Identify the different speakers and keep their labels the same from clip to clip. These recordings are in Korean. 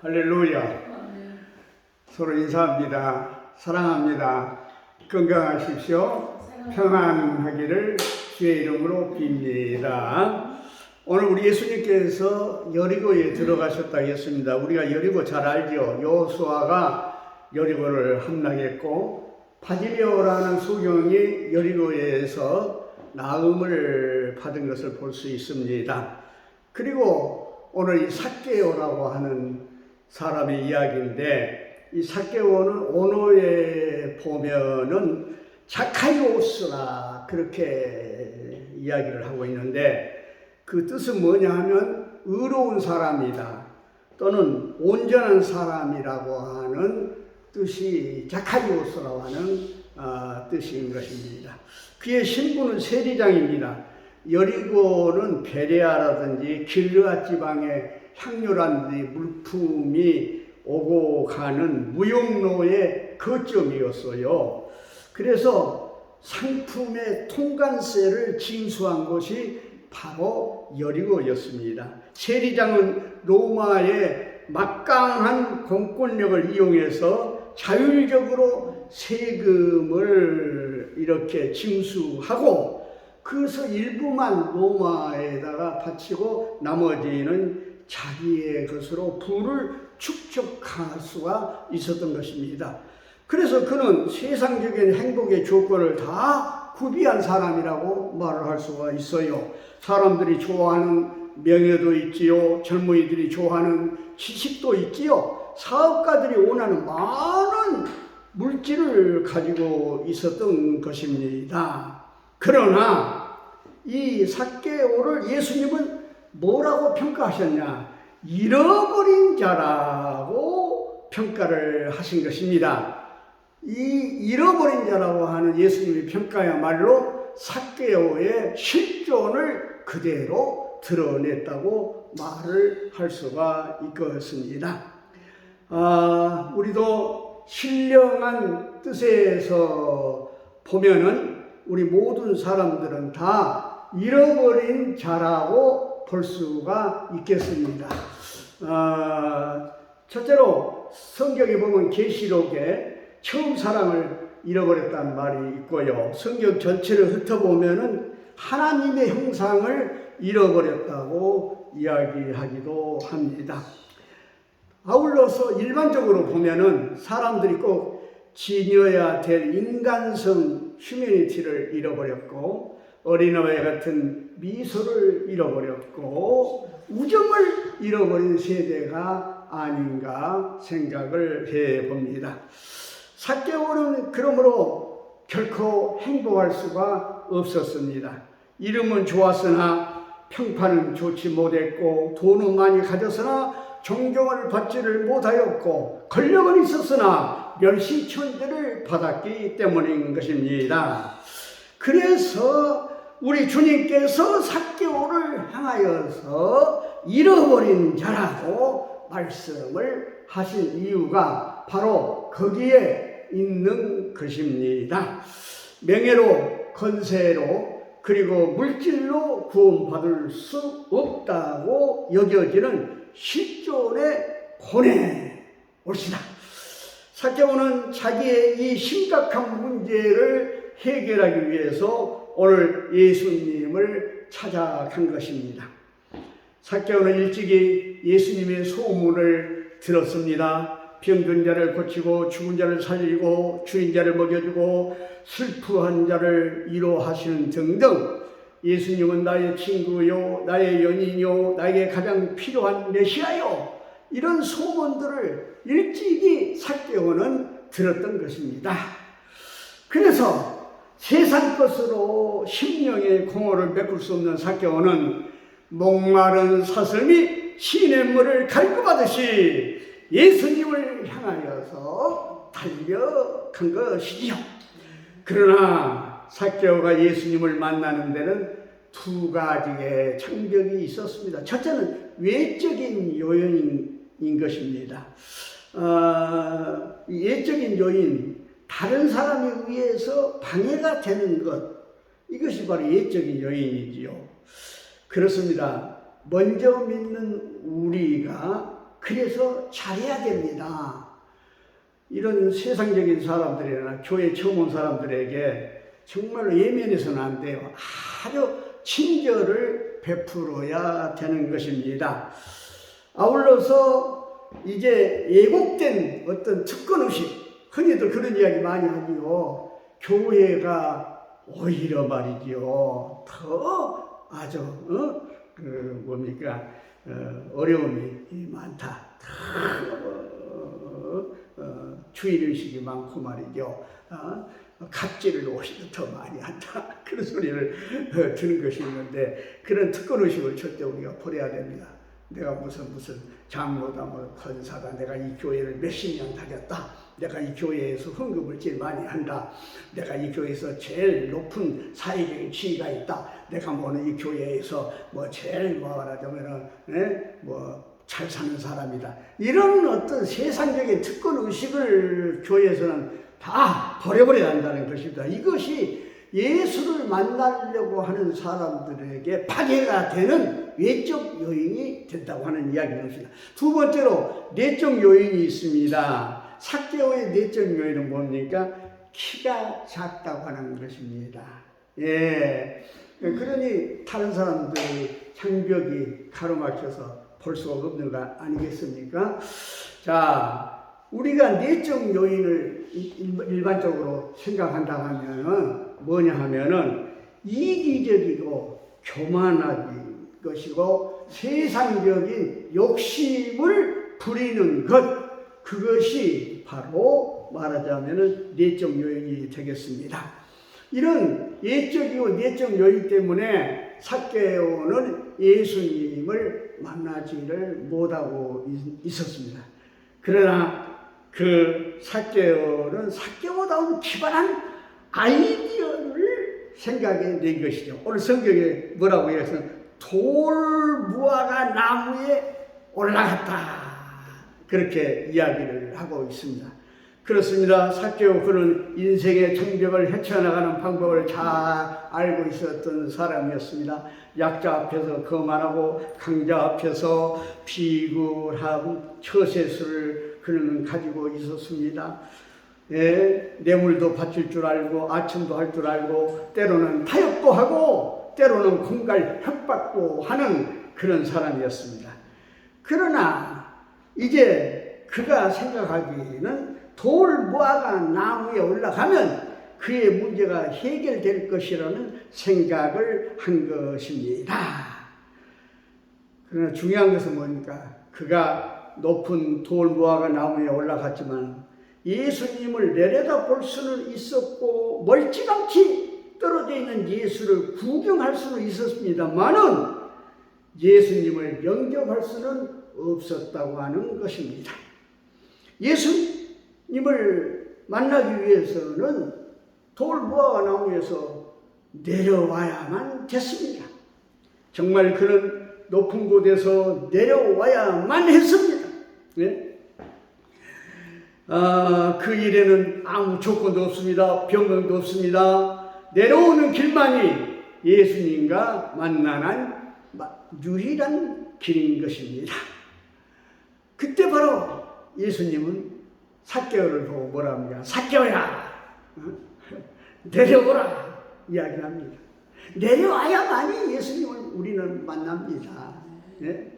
Speaker 1: 할렐루야. 서로 인사합니다. 사랑합니다. 건강하십시오. 평안하기를 주의 이름으로 빕니다. 오늘 우리 예수님께서 여리고에 들어가셨다 했습니다. 우리가 여리고 잘 알죠. 여호수아가 여리고를 함락했고 바디메오라는 소경이 여리고에서 나음을 받은 것을 볼 수 있습니다. 그리고 오늘 이 삭개오라고 하는 사람의 이야기인데, 이 삭개오는 언어에 보면은 자카이오스라 그렇게 이야기를 하고 있는데, 그 뜻은 뭐냐 하면 의로운 사람이다 또는 온전한 사람이라고 하는 뜻이 자카이오스라고 하는 뜻인 것입니다. 그의 신분은 세리장입니다. 여리고는 베레아라든지 길르앗 지방의 향료라든지 물품이 오고 가는 무역로의 거점이었어요. 그래서 상품의 통관세를 징수한 곳이 바로 여리고였습니다. 세리장은 로마의 막강한 공권력을 이용해서 자율적으로 세금을 이렇게 징수하고, 그래서 일부만 로마에다가 바치고 나머지는 자기의 것으로 부를 축적할 수가 있었던 것입니다. 그래서 그는 세상적인 행복의 조건을 다 구비한 사람이라고 말을 할 수가 있어요. 사람들이 좋아하는 명예도 있지요. 젊은이들이 좋아하는 지식도 있지요. 사업가들이 원하는 많은 물질을 가지고 있었던 것입니다. 그러나 이 삭개오를 예수님은 뭐라고 평가하셨냐? 잃어버린 자라고 평가를 하신 것입니다. 이 잃어버린 자라고 하는 예수님의 평가야말로 삭개오의 실존을 그대로 드러냈다고 말을 할 수가 있겠습니다. 우리도 신령한 뜻에서 보면은 우리 모든 사람들은 다 잃어버린 자라고 볼 수가 있겠습니다. 첫째로 성경에 보면 계시록에 처음 사랑을 잃어버렸다는 말이 있고요. 성경 전체를 훑어보면은 하나님의 형상을 잃어버렸다고 이야기하기도 합니다. 아울러서 일반적으로 보면은 사람들이 꼭 지녀야 될 인간성, 휴머니티를 잃어버렸고, 어린아이 같은 미소를 잃어버렸고, 우정을 잃어버린 세대가 아닌가 생각을 해봅니다. 삭개오는 그러므로 결코 행복할 수가 없었습니다. 이름은 좋았으나 평판은 좋지 못했고, 돈은 많이 가졌으나 존경을 받지를 못하였고, 권력은 있었으나 멸시천대를 받았기 때문인 것입니다. 그래서 우리 주님께서 삭개오를 향하여서 잃어버린 자라고 말씀을 하신 이유가 바로 거기에 있는 것입니다. 명예로, 권세로, 그리고 물질로 구원받을 수 없다고 여겨지는 실존의 고뇌 옳시다. 삭개오는 자기의 이 심각한 문제를 해결하기 위해서 오늘 예수님을 찾아간 것입니다. 삭개오는 일찍이 예수님의 소문을 들었습니다. 병든 자를 고치고 죽은 자를 살리고 주인 자를 먹여주고 슬퍼한 자를 위로하시는 등등, 예수님은 나의 친구요, 나의 연인요, 나에게 가장 필요한 메시아요, 이런 소문들을 일찍이 삭개오는 들었던 것입니다. 그래서 세상 것으로 심령의 공허를 메꿀 수 없는 삭개오는 목마른 사슴이 시냇물을 갈급하듯이 예수님을 향하여서 달려간 것이지요. 그러나 삭개오가 예수님을 만나는 데는 두 가지의 장벽이 있었습니다. 첫째는 외적인 요인인 것입니다. 외적인 요인, 다른 사람에 의해서 방해가 되는 것, 이것이 바로 외적인 요인이지요. 그렇습니다. 먼저 믿는 우리가 그래서 잘해야 됩니다. 이런 세상적인 사람들이나 교회 처음 온 사람들에게 정말로 예면해서는 안 돼요. 아주 친절을 베풀어야 되는 것입니다. 아울러서 이제 예고된 어떤 특권의식, 흔히들 그런 이야기 많이 하지요. 교회가 오히려 말이지요. 더 아주 어려움이 많다. 주의의식이 많고 말이죠. 갑질을 오히려 더 많이 한다. 그런 소리를 듣는 것이 있는데, 그런 특권의식을 절대 우리가 버려야 됩니다. 내가 무슨 장로다, 권사다, 내가 이 교회를 몇십 년 다녔다, 내가 이 교회에서 헌금을 제일 많이 한다, 내가 이 교회에서 제일 높은 사회적인 지위가 있다, 내가 이 교회에서 제일 말하자면은 잘 사는 사람이다, 이런 어떤 세상적인 특권의식을 교회에서는 다 버려버려야 한다는 것입니다. 이것이 예수를 만나려고 하는 사람들에게 파괴가 되는 외적 요인이 된다고 하는 이야기입니다. 두 번째로 내적 요인이 있습니다. 삭개오의 내적 요인은 뭡니까? 키가 작다고 하는 것입니다. 예. 그러니 다른 사람들이 장벽이 가로막혀서 볼 수가 없는 거 아니겠습니까? 자, 우리가 내적 요인을 일반적으로 생각한다 하면은 뭐냐 하면은 이기적이고 교만한 것이고 세상적인 욕심을 부리는 것, 그것이 바로 말하자면은 내적 요인이 되겠습니다. 이런 예적이고 내적 요인 때문에 삭개오는 예수님을 만나지를 못하고 있었습니다. 그러나 그 삭개오는 삭개오다운 기발한 아이디어를 생각해 낸 것이죠. 오늘 성경에 뭐라고 해서 돌무화가 나무에 올라갔다, 그렇게 이야기를 하고 있습니다. 그렇습니다. 삭개오, 그는 인생의 장벽을 헤쳐나가는 방법을 잘 알고 있었던 사람이었습니다. 약자 앞에서 거만하고 강자 앞에서 비굴한 처세술을 그는 가지고 있었습니다. 예, 뇌물도 바칠 줄 알고 아첨도 할 줄 알고 때로는 타협도 하고 때로는 공갈 협박도 하는 그런 사람이었습니다. 그러나 이제 그가 생각하기에는 돌무화가 나무에 올라가면 그의 문제가 해결될 것이라는 생각을 한 것입니다. 그러나 중요한 것은 뭡니까? 그가 높은 돌무화가 나무에 올라갔지만 예수님을 내려다볼 수는 있었고 멀찌감치 떨어져 있는 예수를 구경할 수는 있었습니다만은 예수님을 영접할 수는 없었다고 하는 것입니다. 예수님을 만나기 위해서는 돌무화과 나무에서 내려와야만 됐습니다. 정말 그는 높은 곳에서 내려와야만 했습니다. 네? 그 일에는 아무 조건도 없습니다. 변경도 없습니다. 내려오는 길만이 예수님과 만나는 유일한 길인 것입니다. 그때 바로 예수님은 삭개오를 보고 뭐라 합니까? 삭개오야, 내려오라 이야기합니다. 내려와야만이 예수님을 우리는 만납니다. 네?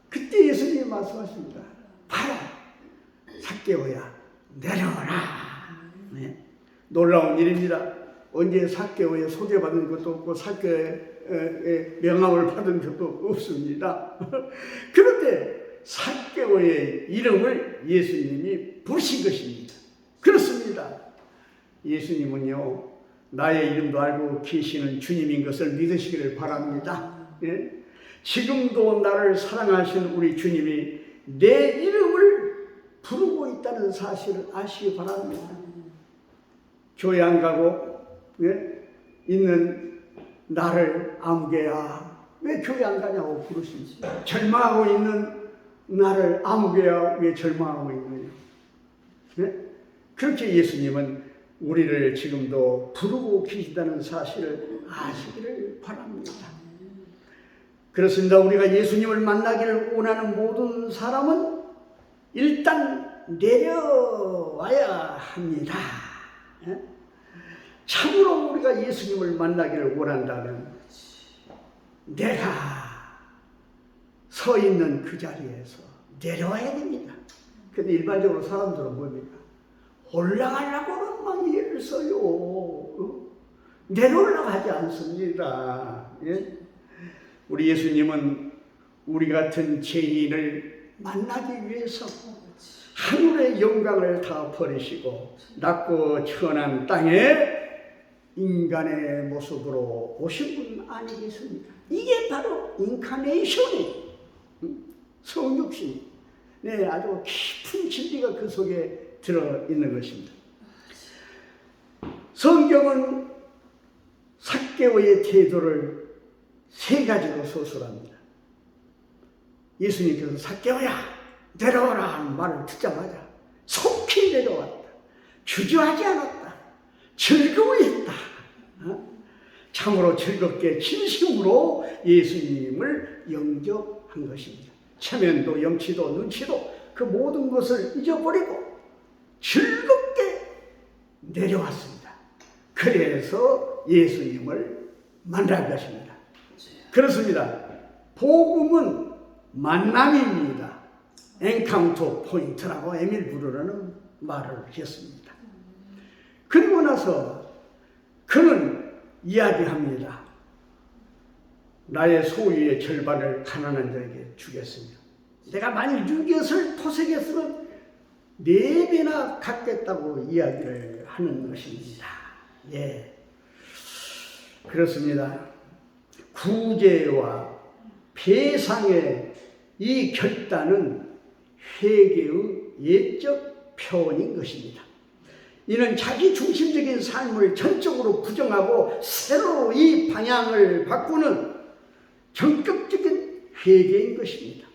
Speaker 1: 그때 예수님이 말씀하십니다. 바로 삭개오야, 내려오라. 네? 놀라운 일입니다. 언제 삭개오에 소개받은 것도 없고 삭개오의 명함을 받은 것도 없습니다. 그런데 삭개오의 이름을 예수님이 부르신 것입니다. 그렇습니다. 예수님은요, 나의 이름도 알고 계시는 주님인 것을 믿으시기를 바랍니다. 예? 지금도 나를 사랑하시는 우리 주님이 내 이름을 부르고 있다는 사실을 아시기 바랍니다. 교회 안 가고 있는 나를 아무개야, 왜 교회 안 가냐고 부르시지. 절망하고 있는 나를 아무개야, 왜 절망하고 있느냐. 그렇게 예수님은 우리를 지금도 부르고 계시다는 사실을 아시기를 바랍니다. 그렇습니다. 우리가 예수님을 만나기를 원하는 모든 사람은 일단 내려와야 합니다. 참으로 우리가 예수님을 만나기를 원한다면 내가 서 있는 그 자리에서 내려와야 됩니다. 근데 일반적으로 사람들은 뭡니까? 올라가려고는 막 애를 써요. 내려오려고 하지 않습니다. 예? 우리 예수님은 우리 같은 죄인을 만나기 위해서 하늘의 영광을 다 버리시고 낮고 천한 땅에 인간의 모습으로 오신 분 아니겠습니까? 이게 바로 인카네이션이에요. 성육신. 네, 아주 깊은 진리가 그 속에 들어있는 것입니다. 성경은 삭개오의 태도를 세 가지로 서술합니다. 예수님께서 삭개오야 내려오라 하는 말을 듣자마자 속히 내려왔다. 주저하지 않았다. 즐거워했다. 참으로 즐겁게 진심으로 예수님을 영접한 것입니다. 체면도 염치도 눈치도 그 모든 것을 잊어버리고 즐겁게 내려왔습니다. 그래서 예수님을 만난 것입니다. 그렇습니다. 복음은 만남입니다. 엔카운터 포인트라고 에밀 브루너는 말을 했습니다. 그리고 나서 그는 이야기합니다. 나의 소유의 절반을 가난한 자에게 주겠습니다. 내가 만일 6엿을 토색했으면 4배나 갖겠다고 이야기를 하는 것입니다. 예, 그렇습니다. 구제와 배상의 이 결단은 회개의 예적 표현인 것입니다. 이는 자기 중심적인 삶을 전적으로 부정하고 새로 이 방향을 바꾸는 전격적인 회개인 것입니다.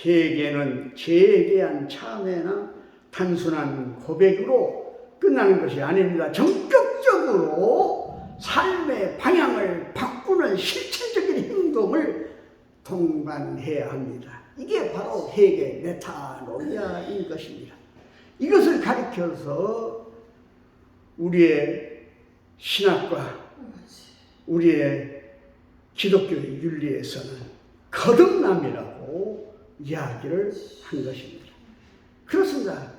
Speaker 1: 회개는 죄에 대한 참회나 단순한 고백으로 끝나는 것이 아닙니다. 전격적으로 삶의 방향을 바꾸는 실천적인 행동을 동반해야 합니다. 이게 바로 회개 메타노이아인 것입니다. 이것을 가리켜서 우리의 신학과 우리의 기독교의 윤리에서는 거듭남이라고 이야기를 한 것입니다. 그렇습니다.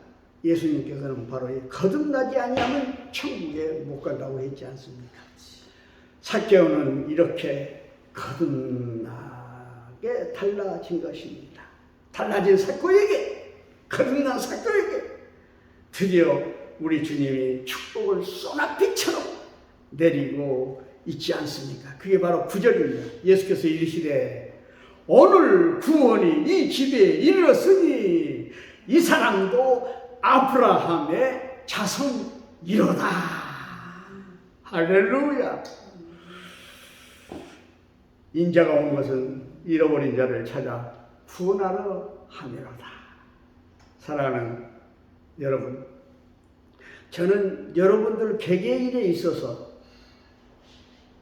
Speaker 1: 예수님께서는 바로 이 거듭나지 아니하면 천국에 못 간다고 했지 않습니까? 삭개오는 이렇게 거듭나게 달라진 것입니다. 달라진 삭개오에게, 거듭난 삭개오에게 드디어 우리 주님이 축복을 소낙비처럼 내리고 있지 않습니까? 그게 바로 9절입니다. 예수께서 이르시되 오늘 구원이 이 집에 이르렀으니 이 사람도 아브라함의 자손이로다. 할렐루야. 인자가 온 것은 잃어버린 자를 찾아 구원하러 함이로다. 사랑하는 여러분, 저는 여러분들 개개인에 있어서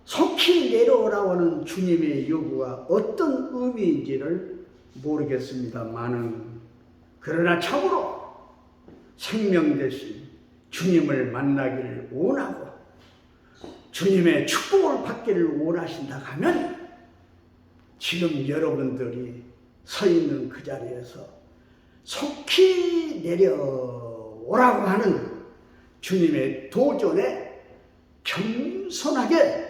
Speaker 1: 속히 내려오라고 하는 주님의 요구가 어떤 의미인지를 모르겠습니다만은, 그러나 참으로 생명 대신 주님을 만나기를 원하고 주님의 축복을 받기를 원하신다 하면 지금 여러분들이 서 있는 그 자리에서 속히 내려오라고 하는 주님의 도전에 겸손하게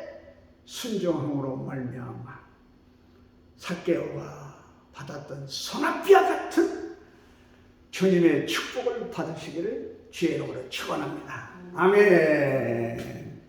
Speaker 1: 순종함으로 말미암아 삭개오가 받았던 소낙비와 같은 주님의 축복을 받으시기를 주의 이름으로 축원합니다. 아멘.